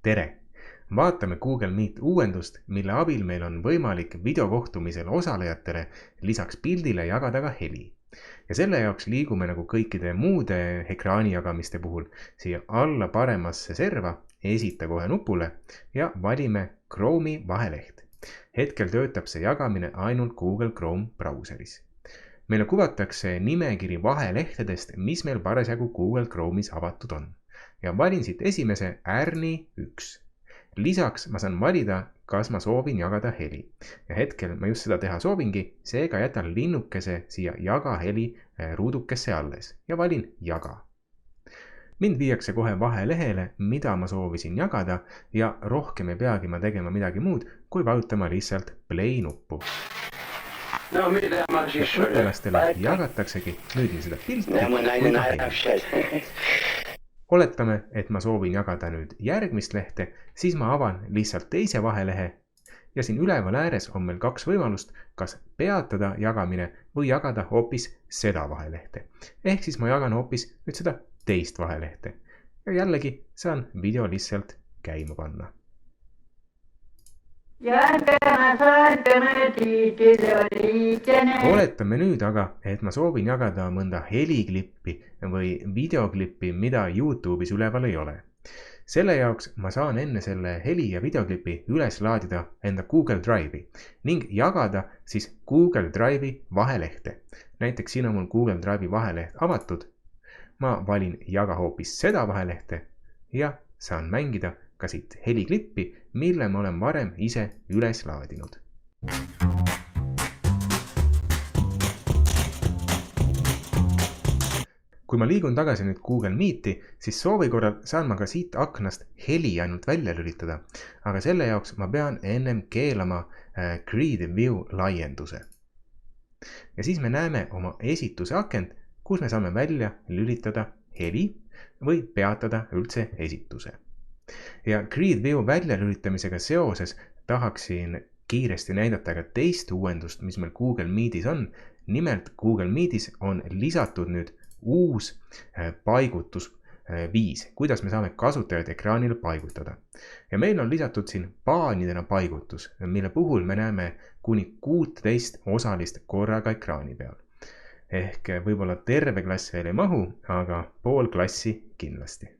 Tere! Vaatame Google Meet uuendust, mille abil meil on võimalik videokohtumisel osalejatele lisaks pildile jagada ka heli. Ja selle jaoks liigume nagu kõikide muude ekraani jagamiste puhul siia alla paremasse serva, esita kohe nupule ja valime Chrome'i vaheleht. Hetkel töötab see jagamine ainult Google Chrome brauseris. Meile kuvatakse nimekiri vahelehtedest, mis meil parasjagu Google Chrome'is avatud on. Ja valin siit esimese Ärni 1. Lisaks ma saan valida, kas ma soovin jagada heli. Ja hetkel ma just seda teha soovingi, seega jätan linnukese siia jaga heli ruudukesse alles ja valin jaga. Mind viiakse kohe vahelehele, mida ma soovisin jagada ja rohkem ei peagi ma tegema midagi muud, kui vajutama lihtsalt play nuppu. No mida ma siis sulle Õpilastele jagataksegi nüüd seda pilti. Oletame, et ma soovin jagada nüüd järgmist lehte, siis ma avan lihtsalt teise vahelehe ja siin üleval ääres on meil 2 võimalust, kas peatada jagamine või jagada hoopis seda vahelehte. Ehk siis ma jagan hoopis nüüd seda teist vahelehte ja jällegi saan video lihtsalt käima panna. Oletame nüüd aga, et ma soovin jagada mõnda heliklippi või videoklippi, mida YouTube'is üleval ei ole. Selle jaoks ma saan enne selle heli ja videoklipi üles laadida enda Google Drive'i ning jagada siis Google Drive'i vahelehte. Näiteks siin on mul Google Drive'i vaheleht avatud. Ma valin jaga hoopis seda vahelehte ja saan mängida ka siit heliklippi, mille ma olen varem ise üles laadinud. Kui ma liigun tagasi nüüd Google Meet'i, siis soovi korral saan ma ka siit aknast heli ainult välja lülitada, aga selle jaoks ma pean ennem keelama Grid View laienduse. Ja siis me näeme oma esituse akent, kus me saame välja lülitada heli või peatada üldse esituse. Ja Grid View väljalülitamisega seoses tahaksin kiiresti näidata ka teist uuendust, mis meil Google Meetis on. Nimelt Google Meetis on lisatud nüüd uus paigutusviis, kuidas me saame kasutajad ekraanile paigutada. Ja meil on lisatud siin paanidena paigutus, mille puhul me näeme kuni 16 osalist korraga ekraani peal. Ehk võib-olla terve klass veel ei mahu, aga pool klassi kindlasti.